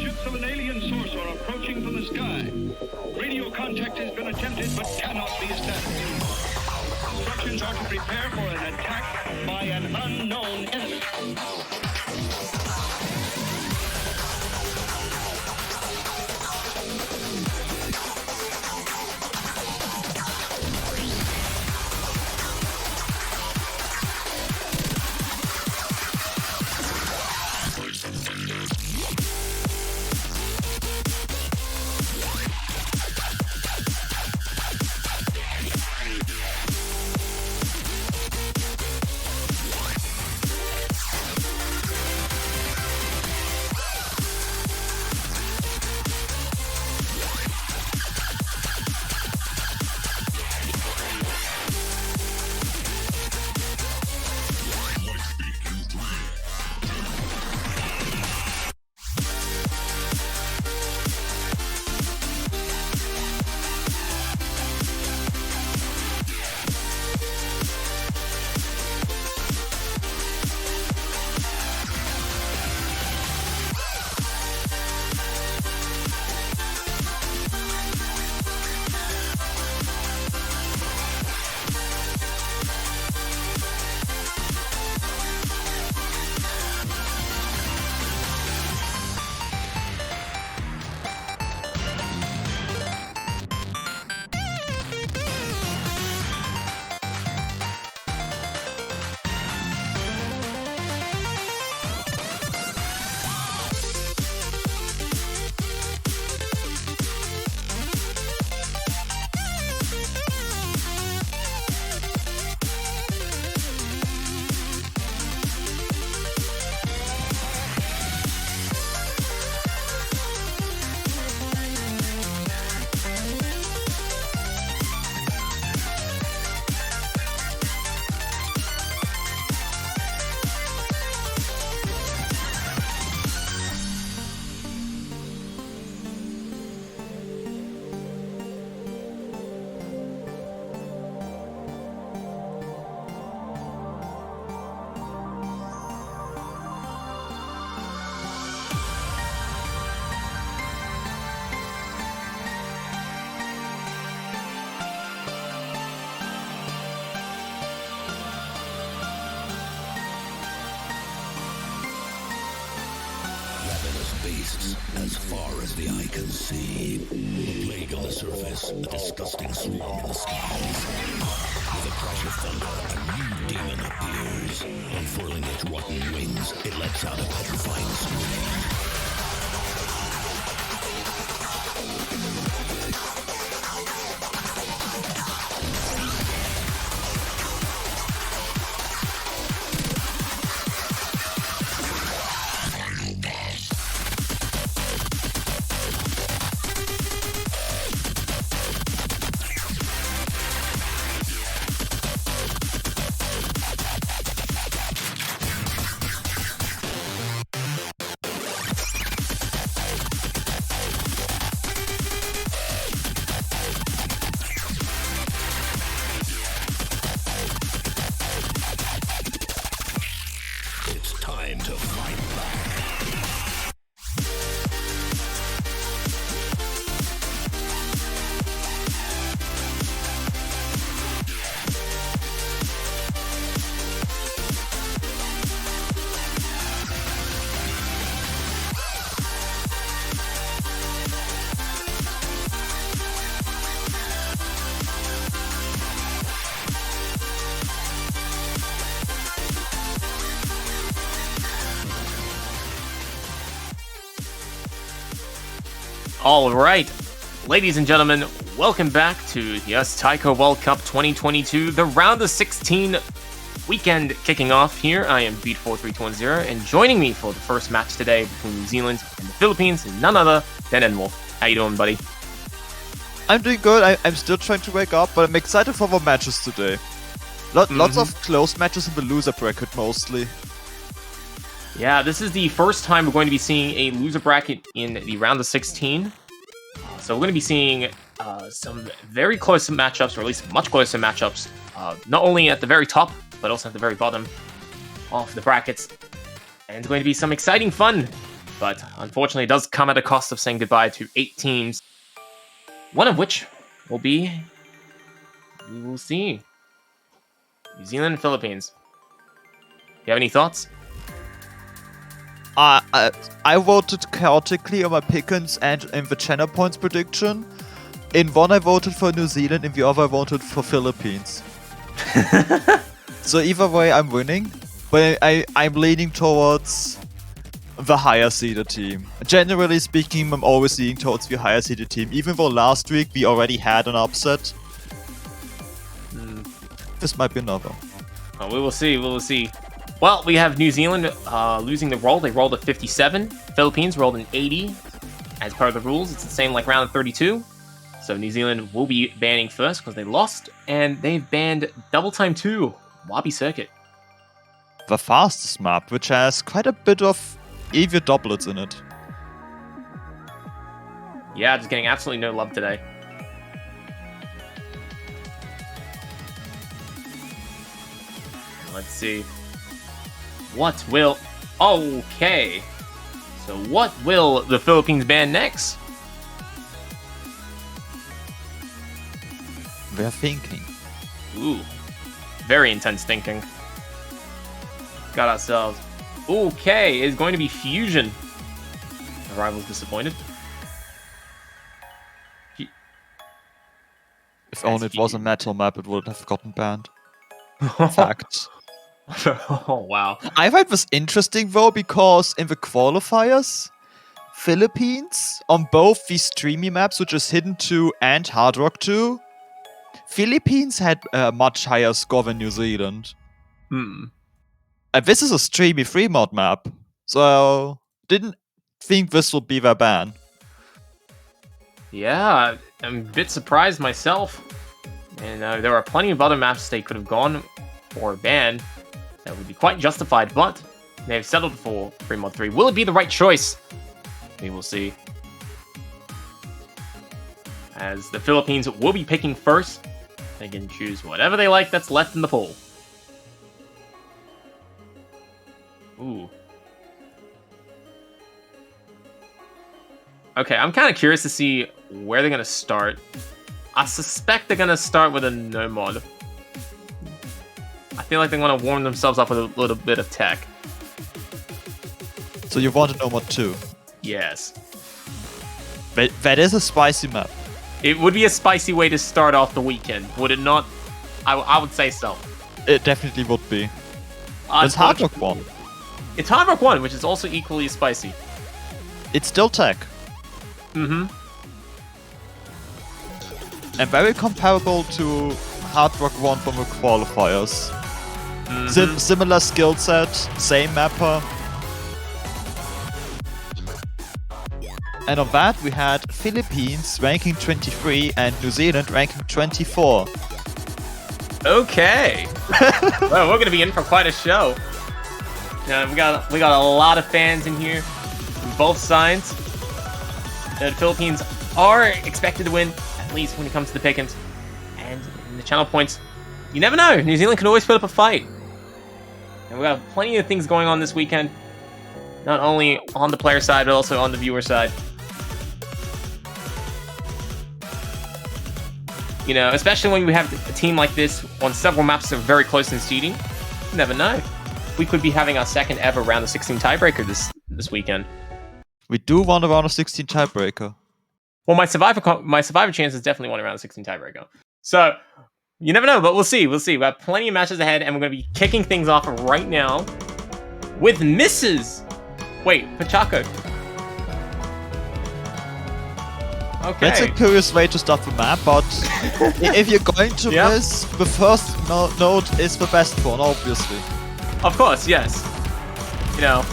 Ships of an alien source are approaching from the sky. Radio contact has been attempted but cannot be established. Instructions are to prepare for an attack by an unknown enemy. Beasts as far as the eye can see. A plague on the surface, a disgusting swarm in the skies. With a crash of thunder, a new demon appears. Unfurling its rotten wings, it lets out a petrifying scream. All right, ladies and gentlemen, welcome back to Taiko World Cup 2022, the round of 16 weekend kicking off here. I am vv143724, and joining me for the first match today between New Zealand and the Philippines is none other than Enwolf. How you doing, buddy? I'm doing good. I'm still trying to wake up, but I'm excited for the matches today. Lots of close matches in the loser bracket, mostly. Yeah, this is the first time we're going to be seeing a loser bracket in the round of 16. So we're going to be seeing some very close matchups, or at least much closer matchups, not only at the very top, but also at the very bottom of the brackets. And it's going to be some exciting fun But unfortunately, it does come at a cost of saying goodbye to 8 teams. One of which will be, we will see, New Zealand and Philippines. You have any thoughts? I voted chaotically on my pickings and in the channel points prediction. In one I voted for New Zealand, in the other I voted for Philippines. So either way I'm winning, but I'm leaning towards the higher seeded team. Generally speaking, I'm always leaning towards the higher seeded team, even though last week we already had an upset. This might be another. We will see, we will see. Well, we have New Zealand losing the roll. They rolled a 57. Philippines rolled an 80. As per the rules, it's the same like round 32. So New Zealand will be banning first because they lost. And they've banned Double Time 2, Wabi Circuit. The fastest map, which has quite a bit of EV doublets in it. Yeah, just getting absolutely no love today. Let's see. What will... Okay. So what will the Philippines ban next? They're thinking. Ooh. Very intense thinking. Got ourselves... Okay, it's going to be Fusion. The rival's disappointed. If only it was a metal map, it would have gotten banned. Fact. Oh, wow. I find this interesting though, because in the qualifiers, Philippines, on both these streamy maps, which is Hidden 2 and Hard Rock 2, Philippines had a much higher score than New Zealand. And this is a streamy 3 mod map, so didn't think this would be their ban. Yeah, I'm a bit surprised myself. And there are plenty of other maps they could have gone for a ban that would be quite justified, but they've settled for 3 mod 3. Will it be the right choice? We will see. As the Philippines will be picking first, they can choose whatever they like that's left in the pool. Ooh. Okay, I'm kind of curious to see where they're going to start. I suspect they're going to start with a no mod. I feel like they want to warm themselves up with a little bit of tech. So you want a no mod 2? Yes. That is a spicy map. It would be a spicy way to start off the weekend, would it not? I would say so. It definitely would be. It's Hard Rock 1. It's Hard Rock 1, which is also equally spicy. It's still tech. Mm-hmm. And very comparable to Hard Rock 1 from the qualifiers. Similar skill set, same mapper. And on that we had Philippines ranking 23 and New Zealand ranking 24. Okay. Well, we're gonna be in for quite a show. We got a lot of fans in here from both sides. The Philippines are expected to win, at least when it comes to the pickings. And in the channel points, you never know. New Zealand can always put up a fight. And we got plenty of things going on this weekend. Not only on the player side, but also on the viewer side. You know, especially when we have a team like this on several maps that are very close in seeding. You never know. We could be having our second ever round of 16 tiebreaker this weekend. We do want a round of 16 tiebreaker. Well, my survivor chance is definitely one around 16 tiebreaker. So, you never know, but we'll see. We'll see. We have plenty of matches ahead, and we're going to be kicking things off right now with misses. Wait, Pachaco. Okay. That's a curious way to start the map, but if you're going to miss, the first node is the best one, obviously. Of course, yes. You know,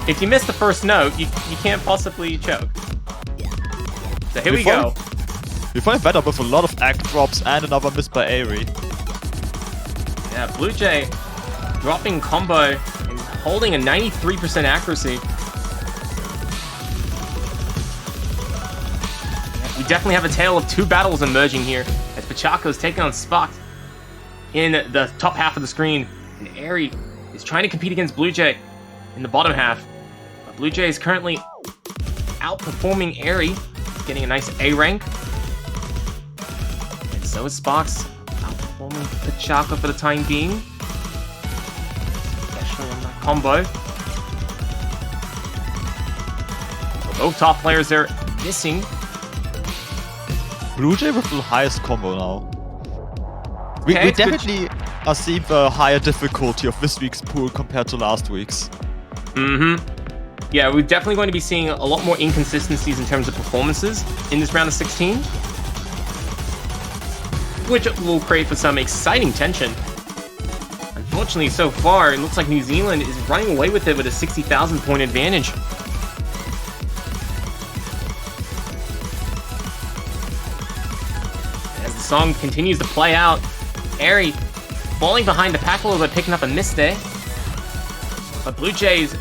if you miss the first note, you can't possibly choke. So here we go. We find better with a lot of act drops and another miss by Aerie. Yeah, Blue Jay dropping combo and holding a 93% accuracy. We definitely have a tale of 2 battles emerging here as Pachaco's taking on Spark in the top half of the screen, and Aerie is trying to compete against Blue Jay in the bottom half. But Blue Jay is currently outperforming Airy, getting a nice A rank. And so is Sparks outperforming Pachaka for the time being. Especially on that combo. Both top players there missing. Blue Jay with the highest combo now. We Okay, it's good. definitely are seeing the higher difficulty of this week's pool compared to last week's. Yeah, we're definitely going to be seeing a lot more inconsistencies in terms of performances in this round of 16. Which will create for some exciting tension. Unfortunately, so far, it looks like New Zealand is running away with it with a 60,000 point advantage. As the song continues to play out, Airy falling behind the pack a little bit, picking up a miss there. But Blue Jays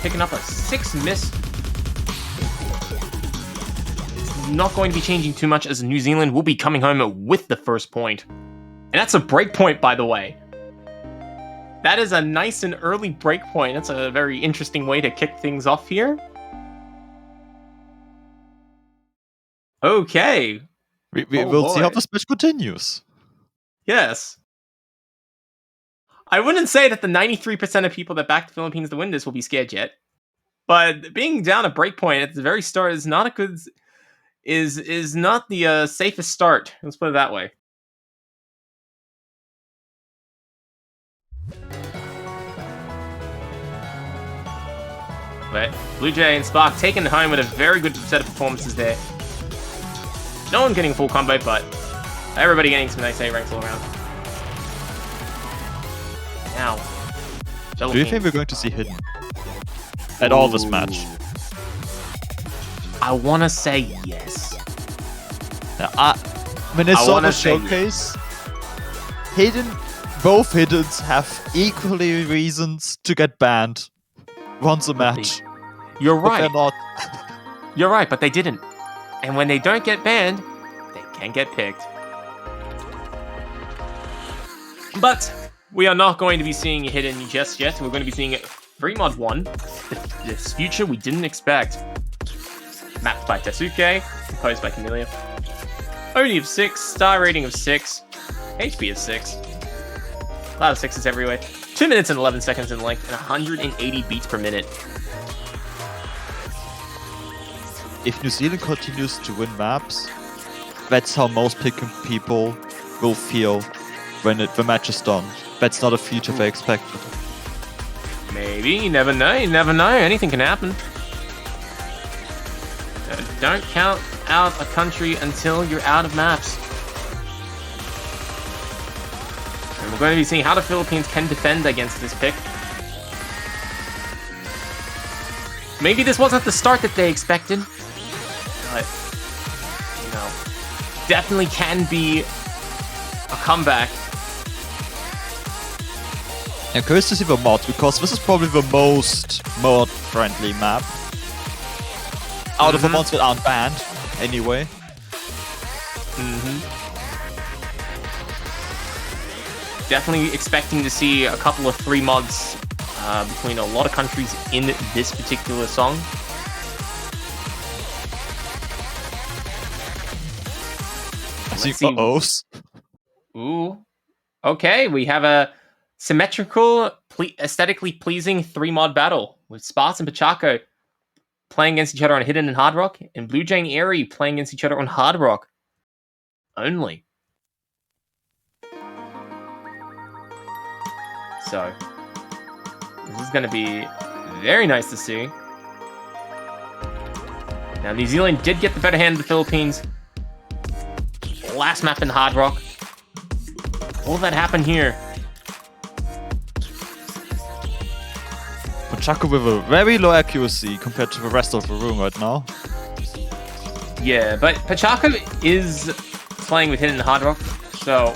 picking up a 6 miss. It's not going to be changing too much as New Zealand will be coming home with the first point. And that's a break point, by the way. That is a nice and early break point. That's a very interesting way to kick things off here. Okay. We'll see how this match continues. Yes. I wouldn't say that the 93% of people that back the Philippines to win this will be scared yet. But being down a breakpoint at the very start is not a good... is not the safest start. Let's put it that way. But Blue Jay and Spark taking it home with a very good set of performances there. No one getting a full combo, but everybody getting some nice A ranks all around. Now, Do you think we're going to see Hidden at all this match? I want to say yes. When I saw wanna the say showcase, both Hiddens have equally reasons to get banned once a match. You're But right. they're not. You're right, but they didn't. And when they don't get banned, they can get picked. But we are not going to be seeing Hidden just yet. We're going to be seeing Free Mod 1. This future we didn't expect. Mapped by Tetsuke, composed by Camellia. OD of 6, star rating of 6, HP of 6. A lot of 6s everywhere. 2 minutes and 11 seconds in length, and 180 beats per minute. If New Zealand continues to win maps, that's how most people will feel when the match is done. That's not a future they expected. Maybe, you never know, anything can happen. Don't count out a country until you're out of maps. And we're going to be seeing how the Philippines can defend against this pick. Maybe this wasn't the start that they expected, but, you know, definitely can be a comeback. I'm curious to see the mod, because this is probably the most mod-friendly map. Out of the mods that aren't banned, anyway. Definitely expecting to see a couple of free mods between a lot of countries in this particular song. I see O's. Ooh. Okay, we have a symmetrical, aesthetically pleasing 3-mod battle with Sparks and Pachako playing against each other on Hidden and Hard Rock, and Blue Jay and Airy playing against each other on Hard Rock only. So, this is going to be very nice to see. Now, New Zealand did get the better hand of the Philippines. Last map in Hard Rock. Will that happen here? Pachako with a very low accuracy compared to the rest of the room right now. Yeah, but Pachako is playing with Hidden and Hard Rock, so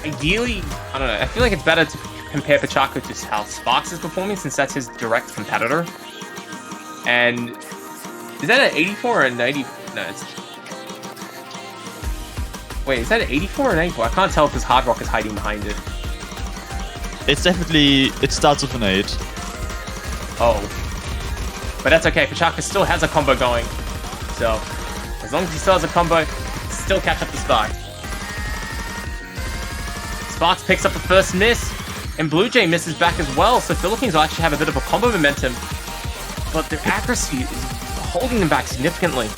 ideally, I don't know, I feel like it's better to compare Pachako to how Sparks is performing, since that's his direct competitor. And is that an 84 or a 90? No, it's... Wait, is that an 84 or an 84? I can't tell because Hard Rock is hiding behind it. It's definitely... It starts with an 8. Oh. But that's okay, Pachaka still has a combo going. So, as long as he still has a combo, still catch up to Sparks. Sparks picks up the first miss, and Blue Jay misses back as well, so Philippines will actually have a bit of a combo momentum. But their accuracy is holding them back significantly.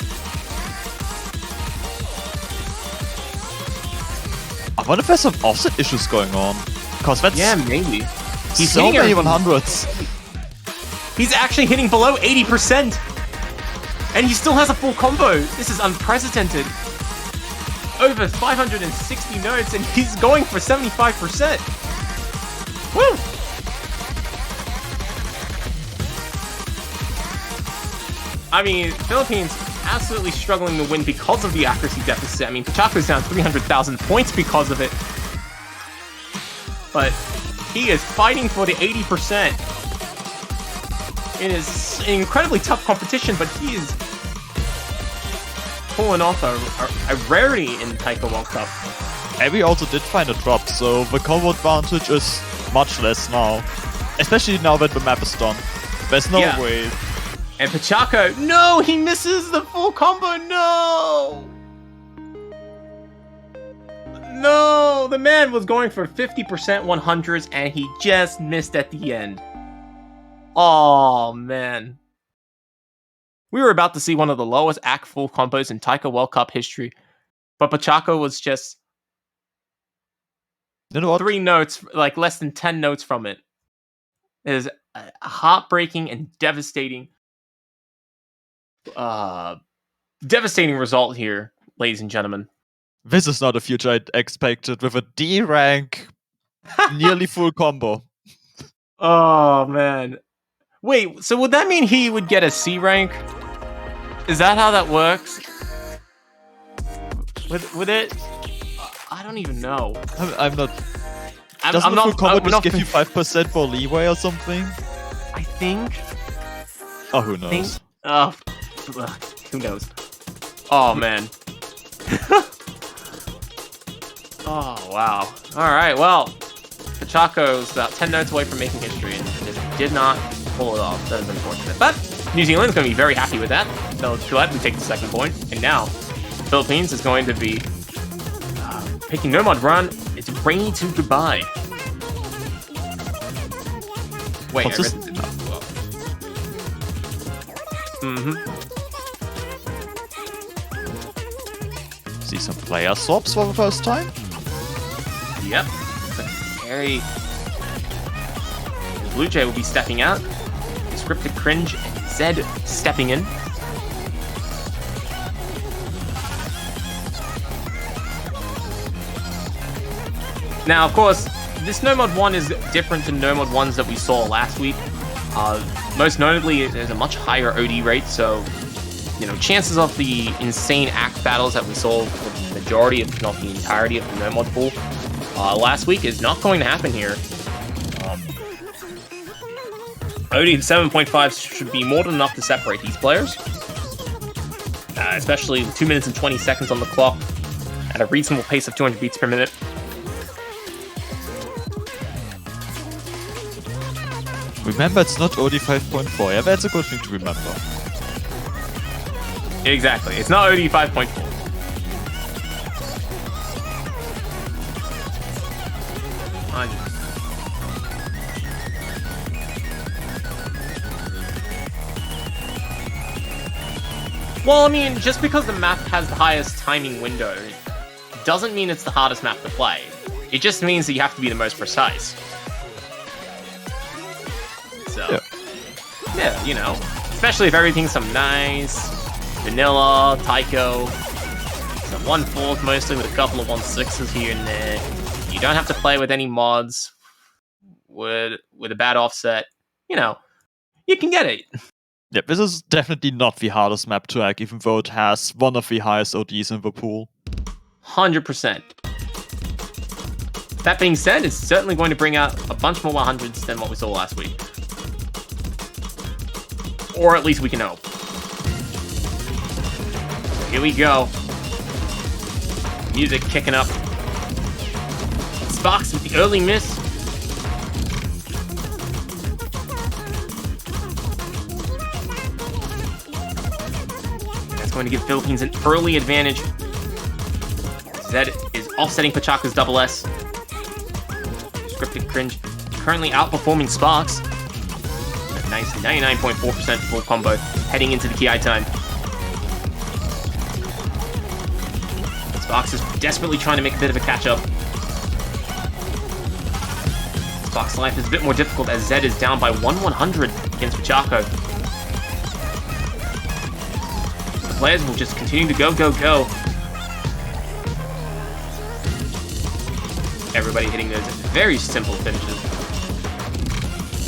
I wonder if there's some offset issues going on. Because that's maybe. He's so many everything. 100s. He's actually hitting below 80%! And he still has a full combo! This is unprecedented! Over 560 notes, and he's going for 75%! Woo! I mean, Philippines absolutely struggling to win because of the accuracy deficit. I mean, Pachaco's down 300,000 points because of it. But he is fighting for the 80%. It is an incredibly tough competition, but he is pulling off a rarity in Taiko World Cup. And we also did find a drop, so the combo advantage is much less now. Especially now that the map is done. There's no way. And Pachaco, no, he misses the full combo, no! No, the man was going for 50% 100s and he just missed at the end. Oh, man. We were about to see one of the lowest act full combos in Taiko World Cup history, but Pachaco was just 3 notes, like less than 10 notes from it. It is a heartbreaking and devastating result here, ladies and gentlemen. This is not a future I expected with a D rank nearly full combo. Oh, man. Wait, so would that mean he would get a C rank? Is that how that works? With it? I don't even know. I'm not... Doesn't the full combo just give you 5% more leeway or something? I think... Oh, who knows? Who knows? Oh, man. Oh, wow. Alright, well, Pachaco's about 10 notes away from making history and just did not pull it off. That is unfortunate. But New Zealand's going to be very happy with that. They'll gladly take the second point. And now, Philippines is going to be picking Nomad Run. It's Rainy to Goodbye. Wait, I read this enough. See some player swaps for the first time? Yep. Very... Blue Jay will be stepping out. Scripted Cringe and Zed stepping in. Now, of course, this No Mod 1 is different to No Mod 1s that we saw last week. Most notably, there's a much higher OD rate, so, you know, chances of the insane act battles that we saw with the majority, if not the entirety of the No Mod pool last week is not going to happen here. OD 7.5 should be more than enough to separate these players, especially with 2 minutes and 20 seconds on the clock at a reasonable pace of 200 beats per minute. Remember, it's not OD 5.4. Yeah, that's a good thing to remember. Exactly. It's not OD 5.4. Well, I mean, just because the map has the highest timing window doesn't mean it's the hardest map to play. It just means that you have to be the most precise. So, yeah, you know, especially if everything's some nice, vanilla, taiko, some 1/4 mostly with a couple of 1/6s here and there. You don't have to play with any mods with a bad offset. You know, you can get it. Yeah, this is definitely not the hardest map to hack, even though it has one of the highest ODs in the pool. 100%. That being said, it's certainly going to bring out a bunch more 100s than what we saw last week. Or at least we can hope. Here we go. Music kicking up. Sparks with the early miss. going to give Philippines an early advantage. Zed is offsetting Pachaca's double S. Scripted Cringe currently outperforming Sparks. A nice 99.4% full combo heading into the Ki time. Sparks is desperately trying to make a bit of a catch-up. Sparks' life is a bit more difficult as Zed is down by 1/100 against Pachaco. The players will just continue to go, go, go. Everybody hitting those very simple finishes.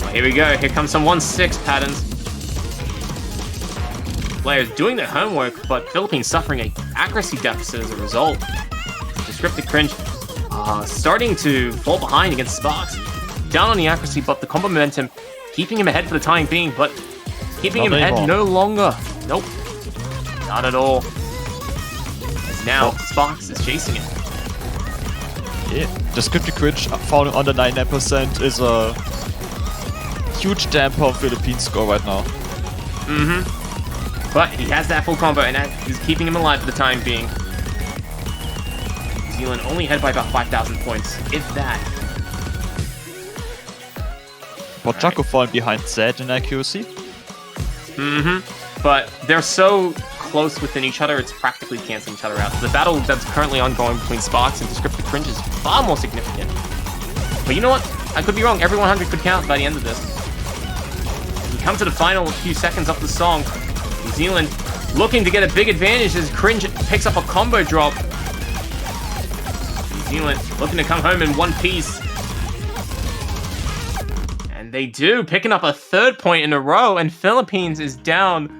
Well, here we go. Here comes some 1-6 patterns. Players doing their homework, but Philippines suffering an accuracy deficit as a result. Descriptive Cringe starting to fall behind against Sparks. Down on the accuracy, but the combo momentum keeping him ahead for the time being, but keeping him ahead no longer. Nope. Not at all. As now, Sparks is chasing it. Yeah. Descriptive Cringe falling under 99% is a huge damper on Philippines' score right now. But he has that full combo, and that is keeping him alive for the time being. New Zealand only ahead by about 5,000 points, if that. Pachaco falling behind Zed in accuracy. But they're so close within each other, it's practically canceling each other out. The battle that's currently ongoing between Sparks and Descriptive Cringe is far more significant. But you know what? I could be wrong. Every 100 could count by the end of this. We come to the final few seconds of the song. New Zealand looking to get a big advantage as Cringe picks up a combo drop. New Zealand looking to come home in one piece. And they do, picking up a third point in a row, and Philippines is down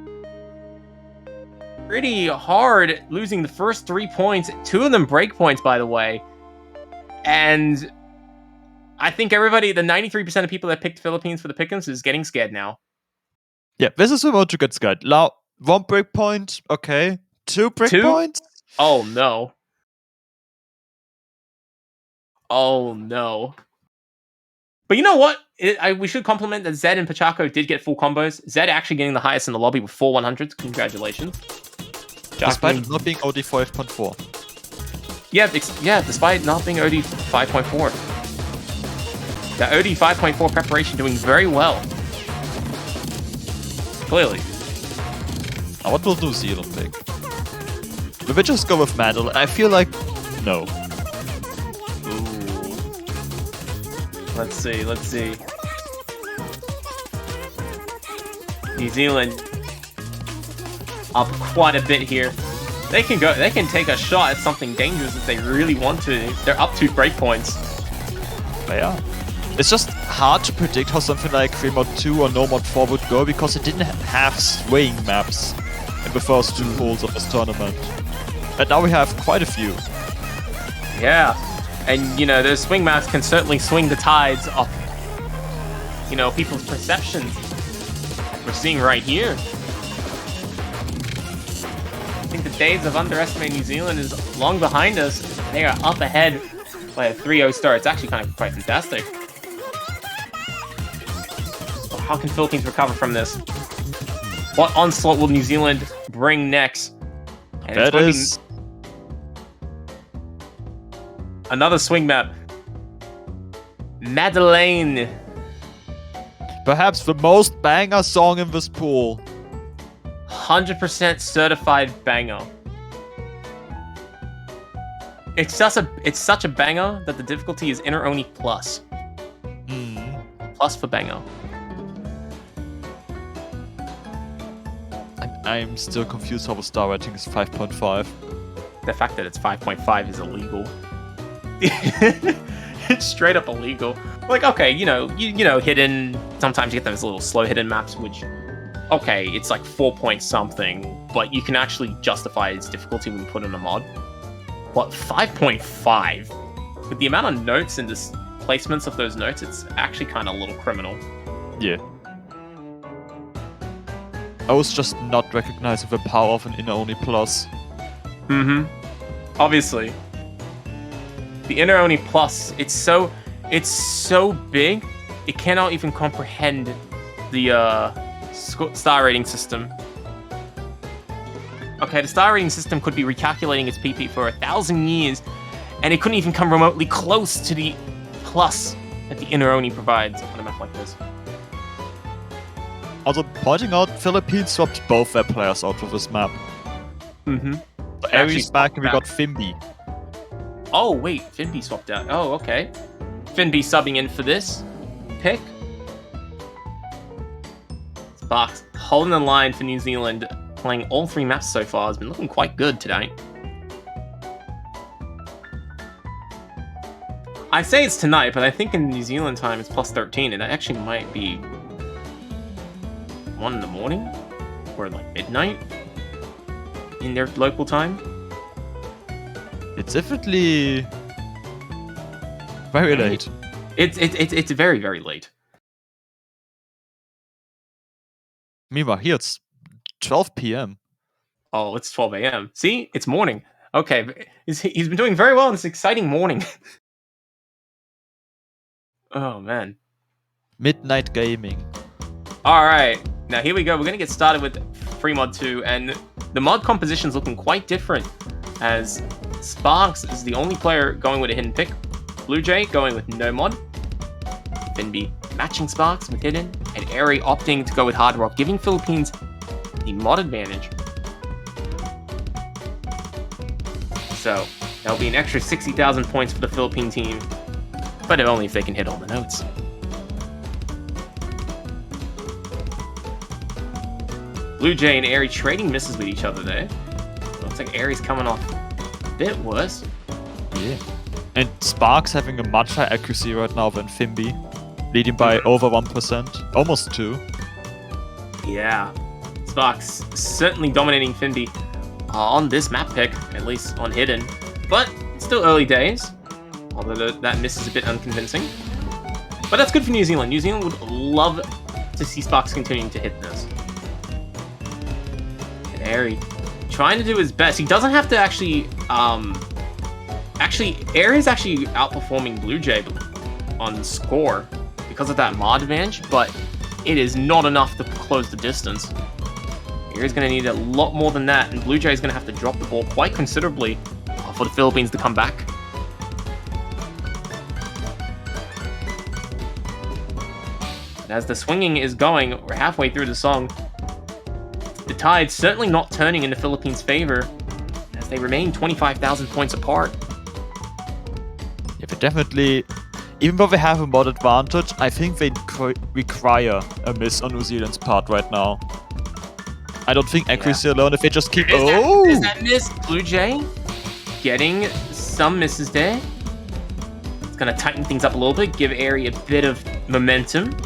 pretty hard, losing the first 3 points. 2 of them break points, by the way. And I think everybody, the 93% of people that picked Philippines for the pick'ems is getting scared now. Yeah, this is about to get scared. Now, 1 break point, okay. 2 break points? Oh no. Oh no. But you know what? We should compliment that Zed and Pachaco did get full combos. Zed actually getting the highest in the lobby with 4 100s. Congratulations. Despite it not being OD 5.4. Yeah, despite not being OD 5.4. The OD 5.4 preparation doing very well. Clearly. Now, what will New Zealand pick? Will we just go with Mandel? I feel like... no. Ooh. Let's see. New Zealand up quite a bit here. They can take a shot at something dangerous if they really want to. They're up 2 breakpoints. Yeah. It's just hard to predict how something like 3 mod 2 or no mod 4 would go because it didn't have swaying maps in the first 2 pools of this tournament. And now we have quite a few. Yeah. And, you know, those swing maps can certainly swing the tides of, you know, people's perceptions. We're seeing right here. I think the days of underestimating New Zealand is long behind us. They are up ahead by a 3-0 start. It's actually kind of quite fantastic. But how can Philippines recover from this? What onslaught will New Zealand bring next? And that is... another swing map. Madeleine. perhaps the most banger song in this pool. 100% certified banger. It's such a banger that the difficulty is inner only plus. Plus for banger. I'm still confused how the star rating is 5.5. The fact that it's 5.5 is illegal. It's straight up illegal. Like, okay, you know, hidden. Sometimes you get those little slow hidden maps, which, okay, it's like 4 point something, but you can actually justify its difficulty when you put in a mod. But 5.5, with the amount of notes and just placements of those notes, it's actually kind of a little criminal. Yeah. I was just not recognizing the power of an inner only plus. Obviously. The inner only plus, it's so big, it cannot even comprehend the star rating system. Okay, the star rating system could be recalculating its PP for 1,000 years, and it couldn't even come remotely close to the plus that the inner Oni provides on a map like this. Also, pointing out, Philippines swapped both their players out of this map. Mm-hmm. So Aries back and we got Fimby. Oh, wait, Finby swapped out. Oh, okay. Finby subbing in for this pick. Sparks holding the line for New Zealand, playing all 3 maps so far, has been looking quite good today. I say it's tonight, but I think in New Zealand time it's plus 13, and that actually might be 1 in the morning or like midnight in their local time. It's definitely very late. It's very, very late. Meanwhile, here it's 12 p.m. Oh, it's 12 a.m. See? It's morning. Okay, he's been doing very well in this exciting morning. Oh, man. Midnight gaming. Alright, now here we go. We're going to get started with Free Mod 2, and the mod composition's looking quite different, as Sparks is the only player going with a hidden pick, Blue Jay going with no mod, Finby matching Sparks with hidden, and Airy opting to go with Hard Rock, giving Philippines the mod advantage. So, that'll be an extra 60,000 points for the Philippine team, but only if they can hit all the notes. Blue Jay and Airy trading misses with each other there. Looks like Airy's coming off a bit worse. Yeah. And Sparks having a much higher accuracy right now than Fimby, leading by over 1%, almost 2. Yeah, Sparks certainly dominating Finby on this map pick, at least on hidden. But it's still early days, although that miss is a bit unconvincing. But that's good for New Zealand. New Zealand would love to see Sparks continuing to hit this. And Airy trying to do his best. He doesn't have to actually... Airy is actually outperforming Blue Jay on score because of that mod advantage, but it is not enough to close the distance. Airy's going to need a lot more than that, and Blue Jay is going to have to drop the ball quite considerably for the Philippines to come back. And as the swinging is going, we're halfway through the song. The tide's certainly not turning in the Philippines' favor, as they remain 25,000 points apart. Yeah, but definitely, even though they have a mod advantage, I think they require a miss on New Zealand's part right now. I don't think accuracy alone, if they just keep... Is that miss? Blue Jay getting some misses there. It's going to tighten things up a little bit, give Airy a bit of momentum.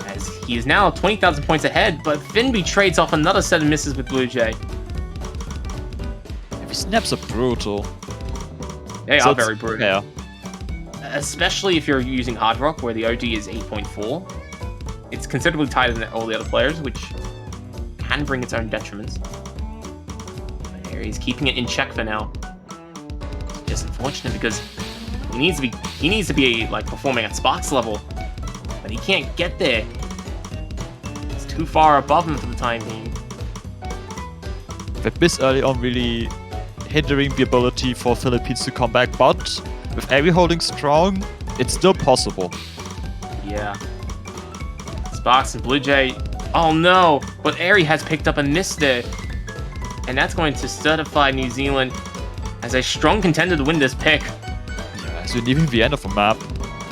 As he is now 20,000 points ahead, but Finby trades off another set of misses with Blue Jay. These snaps are brutal. They are very brutal. Yeah. Especially if you're using Hard Rock, where the OD is 8.4. It's considerably tighter than all the other players, which can bring its own detriments. But Airy's keeping it in check for now. It's just unfortunate because he needs to be like performing at Sparks level, but he can't get there. It's too far above him for the time being. That miss early on really hindering the ability for Philippines to come back, but with Airy holding strong, it's still possible. Yeah. Sparks and Blue Jay. Oh no! But Airy has picked up a miss there. And that's going to certify New Zealand as a strong contender to win this pick. Yeah, so leaving the end of the map,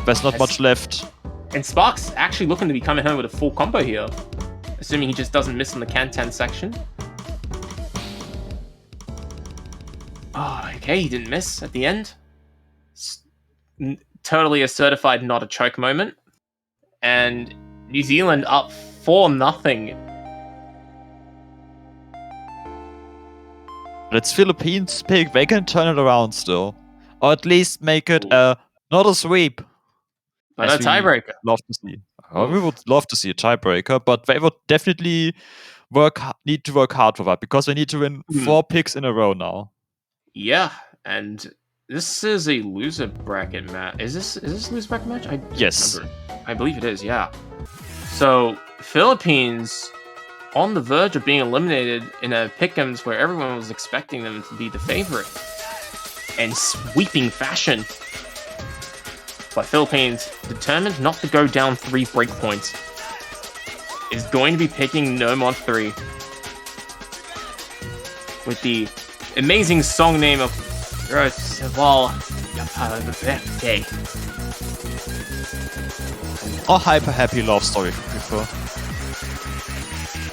there's not much left. And Sparks actually looking to be coming home with a full combo here. Assuming he just doesn't miss in the Can-10 section. Oh, okay, he didn't miss at the end. Totally a certified not a choke moment. And New Zealand up 4-0. It's Philippines pick. They can turn it around still, or at least make it not a sweep, but a tiebreaker. Love to see. We would love to see a tiebreaker, but they would definitely need to work hard for that because they need to win 4 picks in a row now. Yeah, and this is a loser bracket match. Is this a loser bracket match? Yes. I believe it is. Yeah. So Philippines on the verge of being eliminated in a pick'ems where everyone was expecting them to be the favorite. In sweeping fashion. But Philippines, determined not to go down 3 breakpoints, is going to be picking No Mod 3 with the amazing song name of Roosevelt Day. Or Hyper Happy Love Story if you prefer.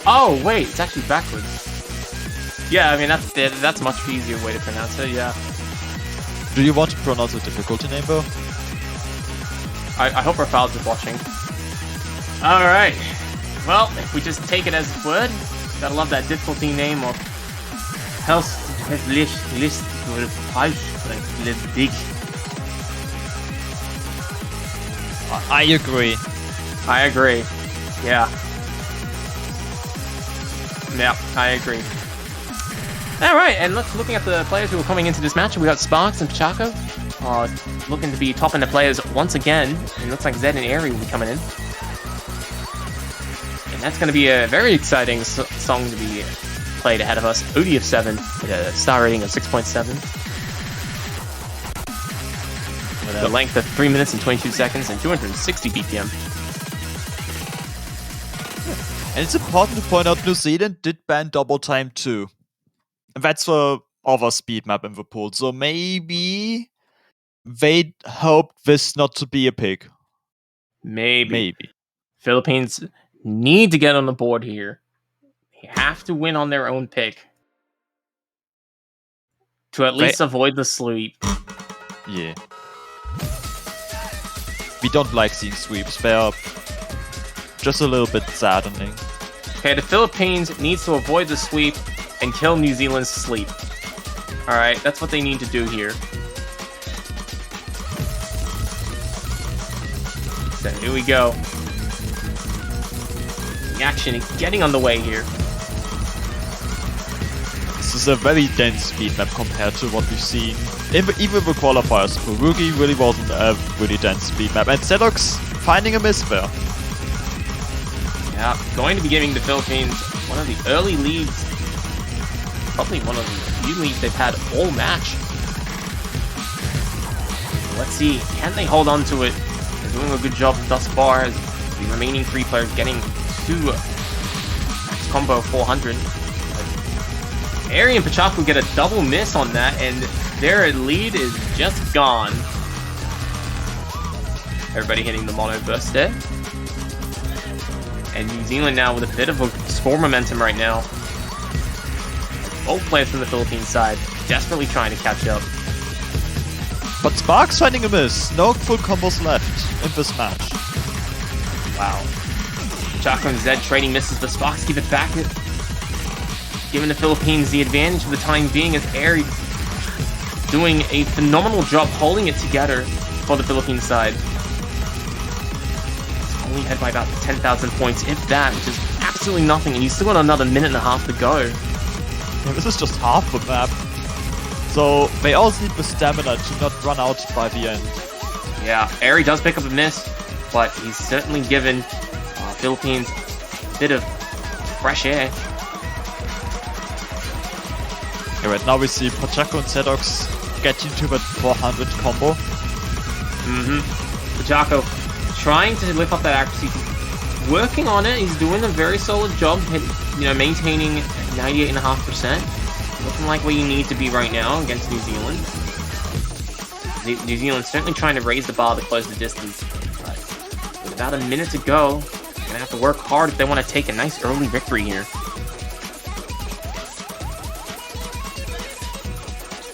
Oh wait, it's actually backwards. Yeah, I mean that's a much easier way to pronounce it. Yeah. Do you want to pronounce a difficulty name though? I hope Rafal's is watching. Alright. Well, if we just take it as a word, gotta love that difficulty name of Health list big. I agree. I agree. Yeah. Yeah, I agree. Alright, and looking at the players who are coming into this match, we got Sparks and Pachaco. Looking to be topping the players once again. It looks like Zed and Airy will be coming in. And that's going to be a very exciting song to be played ahead of us. ODF7 with a star rating of 6.7. With a length of 3 minutes and 22 seconds and 260 BPM. And it's important to point out New Zealand did ban double time too. And that's the other speed map in the pool. So maybe they hoped this not to be a pick. Maybe. Philippines need to get on the board here. They have to win on their own pick. To at least avoid the sweep. Yeah. We don't like seeing sweeps. They're just a little bit saddening. Okay, the Philippines needs to avoid the sweep and kill New Zealand's sleep. Alright, that's what they need to do here. So here we go. The action is getting underway here. This is a very dense speed map compared to what we've seen. Even the qualifiers. Furugi really wasn't a really dense speed map. And Zedox finding a miss there. Yeah, going to be giving the Philippines one of the early leads. Probably one of the few leads they've had all match. Let's see, can they hold on to it? They're doing a good job thus far as the remaining 3 players getting to max combo 400. Airy and Pachaco get a double miss on that, and their lead is just gone. Everybody hitting the mono burst there. And New Zealand now with a bit of a score momentum right now. Both players from the Philippines side desperately trying to catch up. But Sparks finding a miss. No full combos left in this match. Wow. Pachaco and Zed trading misses, but Sparks give it back. Giving the Philippines the advantage for the time being as Airy doing a phenomenal job holding it together for the Philippines side. Only ahead by about 10,000 points, if that, which is absolutely nothing, and you still got another minute and a half to go. Yeah, this is just half the map. So they also need the stamina to not run out by the end. Yeah, Airy does pick up a miss, but he's certainly given Philippines a bit of fresh air. Yeah, right now we see Pachaco and Zedox getting to that 400 combo. Pachaco trying to lift up that accuracy, working on it. He's doing a very solid job, maintaining 98.5%. Looking like where you need to be right now against New Zealand. New Zealand certainly trying to raise the bar to close the distance. But with about a minute to go, they're gonna have to work hard if they want to take a nice early victory here.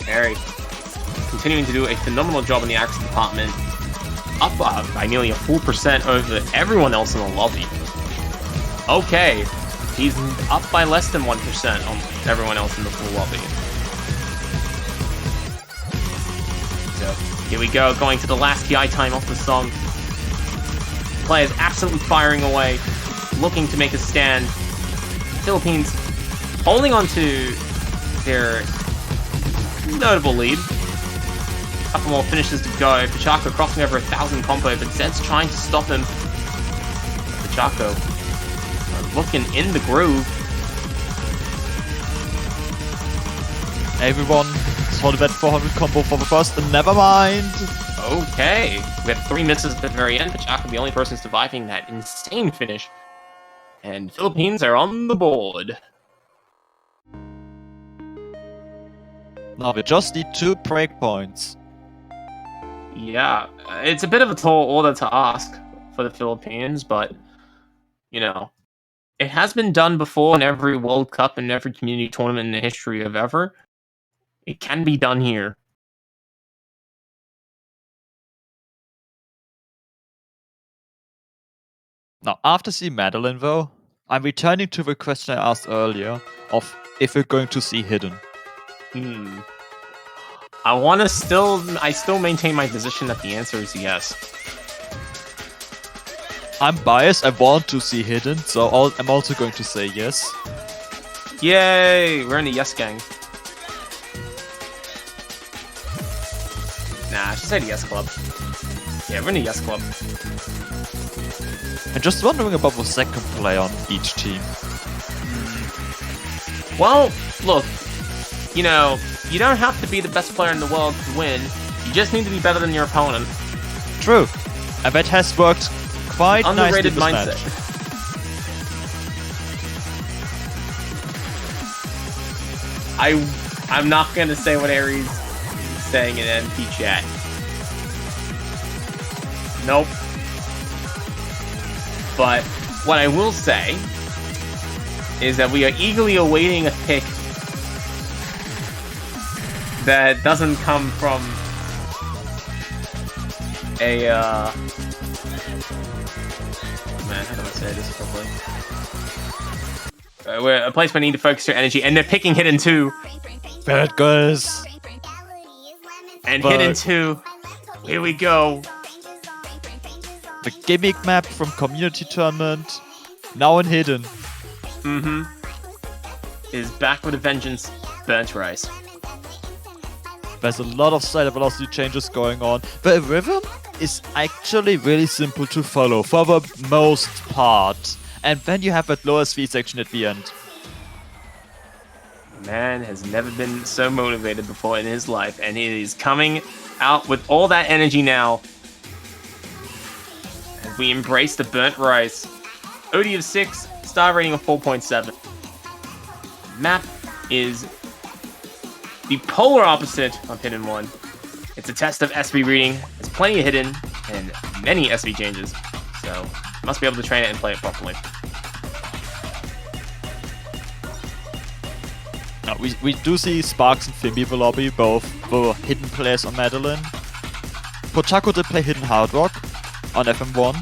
Airy continuing to do a phenomenal job in the accuracy department. Up by nearly a full % over everyone else in the lobby. Okay, he's up by less than 1% on everyone else in the full lobby. So, here we go, going to the last PI time off the song. Players absolutely firing away, looking to make a stand. Philippines holding on to their notable lead. Couple more finishes to go. Pachaco crossing over 1,000 combo, but Zed's trying to stop him. Pachaco looking in the groove. Everyone saw the vv1437 combo for the first, and never mind. Okay, we had 3 misses at the very end, but Chaka the only person surviving that insane finish. And Philippines are on the board. Now we just need 2 breakpoints. Yeah, it's a bit of a tall order to ask for the Philippines, but, you know, it has been done before in every World Cup and every community tournament in the history of ever. It can be done here. Now, after seeing Madeline though, I'm returning to the question I asked earlier of if we're going to see Hidden. I still maintain my position that the answer is yes. I'm biased, I want to see Hidden, so I'm also going to say yes. Yay! We're in the yes gang. Nah, I should say the yes club. Yeah, we're in the yes club. I'm just wondering about the second player on each team. Well, look, you know, you don't have to be the best player in the world to win. You just need to be better than your opponent. True. And that has worked quite Underrated nicely in this mindset. match. I'm not gonna say what Aries is saying in NP chat. Nope. But what I will say is that we are eagerly awaiting a pick that doesn't come from a man, how do I say this properly? Where a place where we need to focus your energy, and they're picking Hidden 2. There it goes. And But- Hidden 2. Here we go. The gimmick map from Community Tournament, now in Hidden. Is back with a vengeance. Burnt rice. There's a lot of side velocity changes going on. The rhythm is actually really simple to follow for the most part. And then you have that lower speed section at the end. Man has never been so motivated before in his life, and he is coming out with all that energy now. As we embrace the burnt rice. OD of 6, star rating of 4.7. Map is the polar opposite of Hidden 1. It's a test of SB reading. There's plenty of Hidden and many SB changes, so must be able to train it and play it properly. Now, we do see Sparks and Fimby the lobby, both the Hidden players on Madeline. Pochaco did play Hidden Hard Rock on FM1.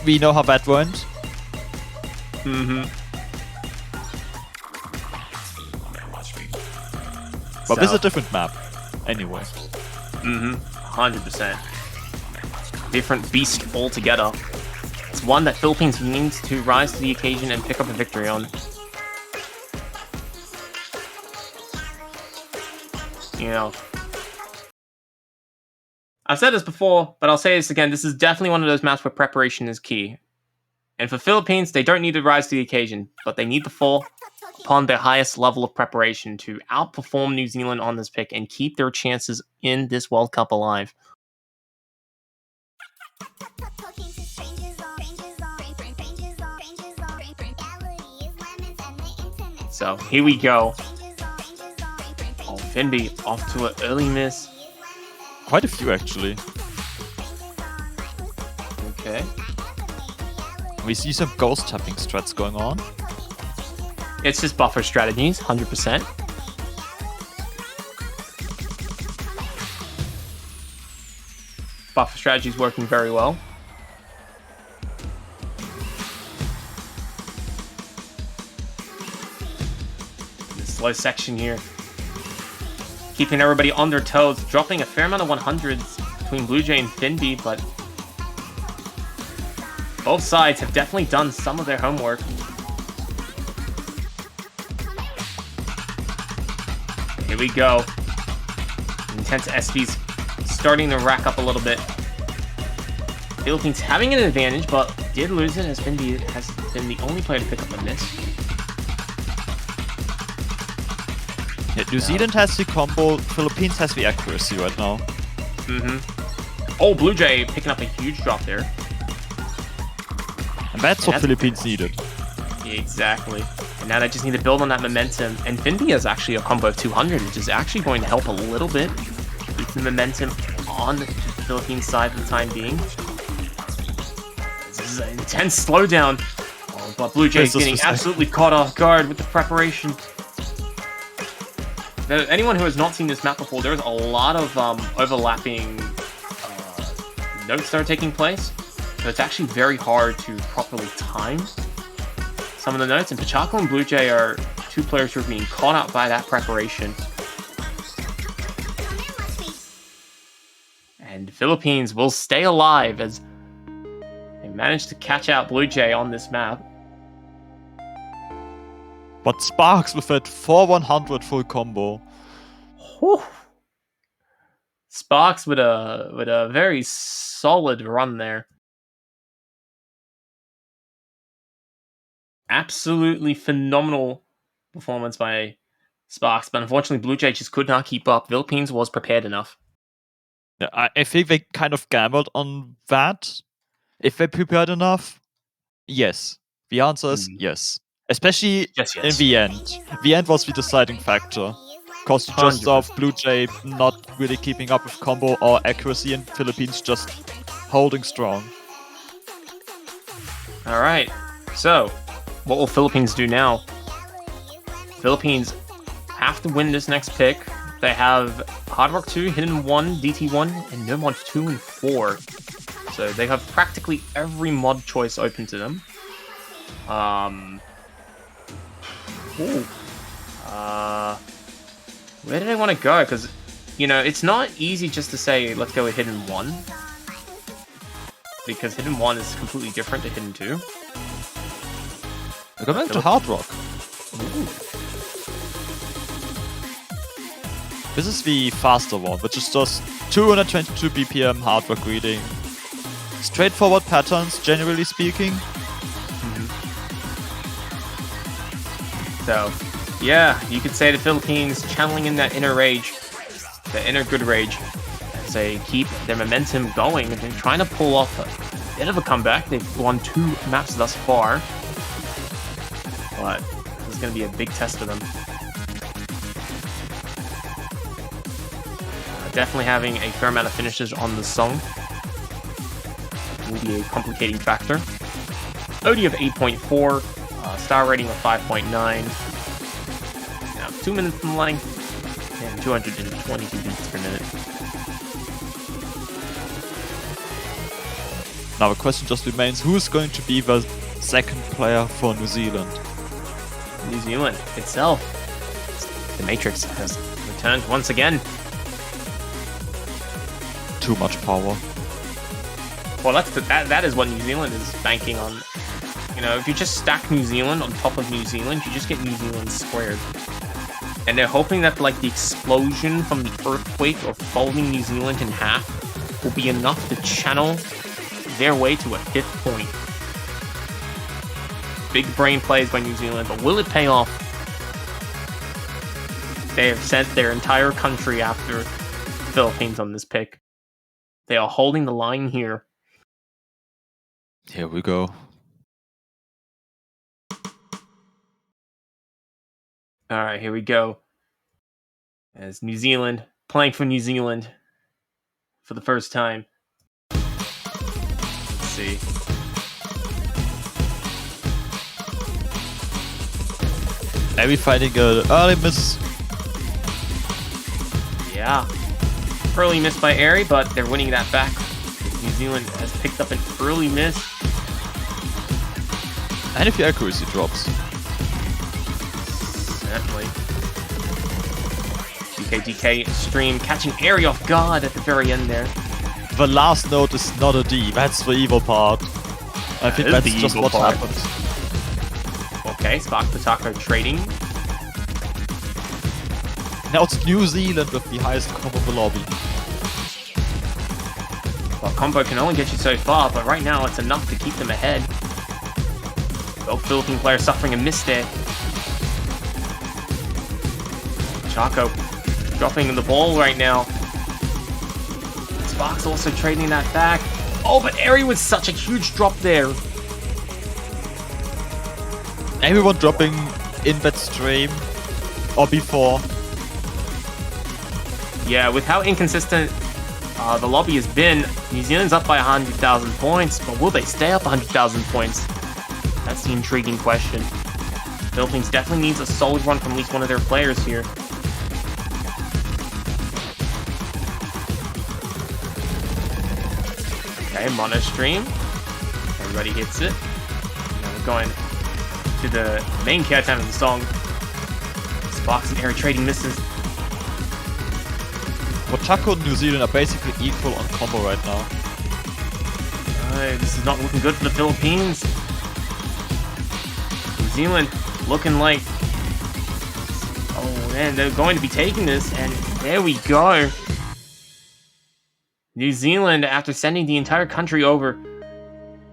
We know how that went. But this is a different map, anyway. 100%. Different beast altogether. It's one that Philippines needs to rise to the occasion and pick up a victory on. You know, I've said this before, but I'll say this again. This is definitely one of those maps where preparation is key. And for Philippines, they don't need to rise to the occasion, but they need to fall upon their highest level of preparation to outperform New Zealand on this pick and keep their chances in this World Cup alive. So here we go. Oh, Finby off to an early miss. Quite a few, actually. Okay. We see some ghost tapping strats going on. It's just buffer strategies, 100%. Buffer strategies working very well. This slow section here. Keeping everybody on their toes, dropping a fair amount of 100s between Blue Jay and Finby, but both sides have definitely done some of their homework. Here we go. Intense SBs starting to rack up a little bit. Philippines having an advantage, but did lose it, has been the only player to pick up a miss. Yeah, New Zealand has the combo, Philippines has the accuracy right now. Oh, Blue Jay picking up a huge drop there. And that's what Philippines needed. Yeah, exactly. And now they just need to build on that momentum. And Finby is actually a combo of 200, which is actually going to help a little bit. Keep the momentum on the Philippines side for the time being. This is an intense slowdown. Oh, but Blue Jay's getting absolutely caught off guard with the preparation. Now, anyone who has not seen this map before, there's a lot of overlapping notes that are taking place. So it's actually very hard to properly time some of the notes. And Pachaco and Blue Jay are two players who are being caught out by that preparation. And Philippines will stay alive as they manage to catch out Blue Jay on this map. But Sparks with that 4-100 full combo. Whew. Sparks with a very solid run there. Absolutely phenomenal performance by Sparks, but unfortunately Blue Jay just could not keep up. Philippines was prepared enough. Yeah, I think they kind of gambled on that. If they prepared enough, yes. The answer is yes. Especially in the end. The end was the deciding factor. Because just of Blue Jay not really keeping up with combo or accuracy and Philippines just holding strong. Alright, so what will Philippines do now? Philippines have to win this next pick. They have Hard Rock 2, Hidden 1, DT 1, and No Mod 2 and 4. So they have practically every mod choice open to them. Where did I want to go? Because, you know, it's not easy just to say, let's go with Hidden 1. Because Hidden 1 is completely different to Hidden 2. We're going to Hard Rock. Ooh. This is the faster one, which is just 222 BPM Hard Rock reading. Straightforward patterns, generally speaking. So, yeah, you could say the Philippines channeling in that inner rage, the inner good rage, as they keep their momentum going and they're trying to pull off a bit of a comeback. They've won 2 maps thus far, but this is going to be a big test for them. Definitely having a fair amount of finishes on the song will be a complicating factor. OD of 8.4. Star rating of 5.9. Now 2 minutes in length and 222 beats per minute. Now the question just remains, who's going to be the second player for New Zealand? New Zealand itself. The Matrix has returned once again. Too much power. Well, that is what New Zealand is banking on. You know, if you just stack New Zealand on top of New Zealand, you just get New Zealand squared. And they're hoping that, like, the explosion from the earthquake or folding New Zealand in half will be enough to channel their way to a 5th point. Big brain plays by New Zealand, but will it pay off? They have sent their entire country after the Philippines on this pick. They are holding the line here. Here we go. Alright, here we go. As New Zealand, playing for New Zealand for the first time. Let's see. Maybe finding an early miss. Yeah. Early miss by Airy, but they're winning that back. New Zealand has picked up an early miss. And if your accuracy drops. Certainly. DK stream catching Airy off guard at the very end there. The last note is not a D, that's the evil part. I think that's just what happened. Okay, Spark Pataka trading. Now it's New Zealand with the highest combo in the lobby. Well, combo can only get you so far, but right now it's enough to keep them ahead. Both Philippine players suffering a miss there. Chaco dropping the ball right now. Sparks also trading that back. Oh, but Eri with such a huge drop there. Everyone dropping in that stream or before. Yeah, with how inconsistent the lobby has been, New Zealand's up by 100,000 points, but will they stay up 100,000 points? That's the intriguing question. Philippines definitely needs a solid run from at least one of their players here. Okay, mono stream. Everybody hits it. And we're going to the main character of the song. Sparks and Eri trading misses. Well, Chaco and New Zealand are basically equal on combo right now. This is not looking good for the Philippines. New Zealand looking like... Oh man, they're going to be taking this, and there we go. New Zealand, after sending the entire country over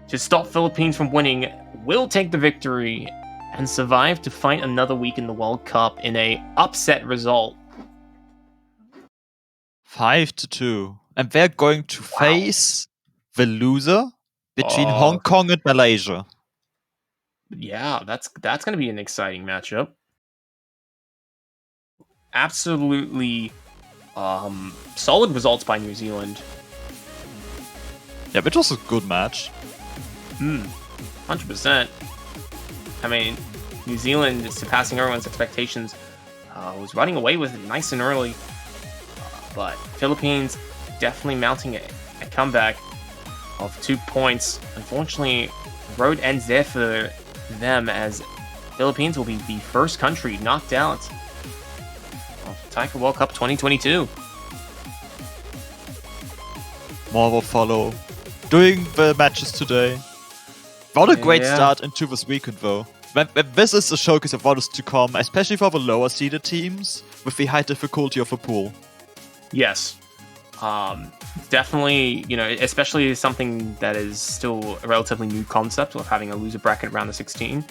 to stop Philippines from winning, will take the victory and survive to fight another week in the World Cup in a upset result. 5-2. And they're going to face the loser between Oh. Hong Kong and Malaysia. Yeah, that's going to be an exciting matchup. Absolutely solid results by New Zealand. Yeah, which was a good match. 100%. I mean, New Zealand surpassing everyone's expectations, was running away with it nice and early. But Philippines definitely mounting a comeback of 2 points. Unfortunately, the road ends there for them, as Philippines will be the first country knocked out of Taiko World Cup 2022. More will follow during the matches today. What a great start into this weekend, though. This is a showcase of what is to come, especially for the lower seeded teams with the high difficulty of the pool. Yes. Definitely, especially something that is still a relatively new concept of having a loser bracket around the 16.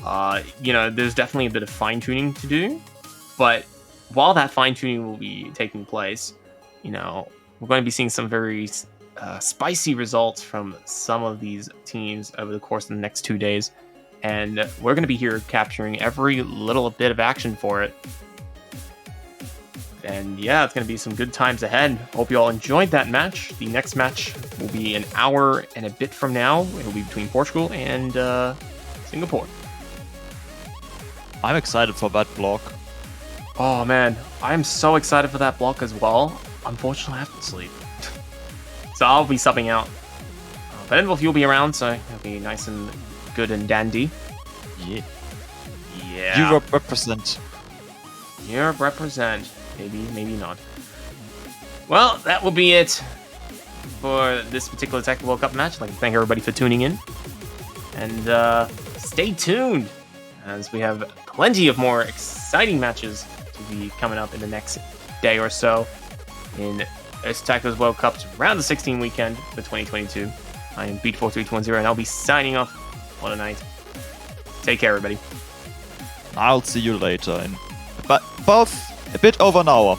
There's definitely a bit of fine-tuning to do. But while that fine-tuning will be taking place, we're going to be seeing some very spicy results from some of these teams over the course of the next 2 days. And we're going to be here capturing every little bit of action for it. And yeah, it's going to be some good times ahead. Hope you all enjoyed that match. The next match will be an hour and a bit from now. It'll be between Portugal and Singapore. I'm excited for that block. Oh man, I'm so excited for that block as well. Unfortunately, I have to sleep. So I'll be subbing out. But Envolf, you'll be around, so it'll be nice and good and dandy. Yeah. Yeah. Europe represent. Europe represent. Maybe not. Well, that will be it for this particular Taiko World Cup match. I'd like to thank everybody for tuning in. And stay tuned, as we have plenty of more exciting matches to be coming up in the next day or so in Taiko's World Cup's round of 16 weekend for 2022. I am vv1437248374, and I'll be signing off. What a night. Take care, everybody. I'll see you later in about a bit over an hour.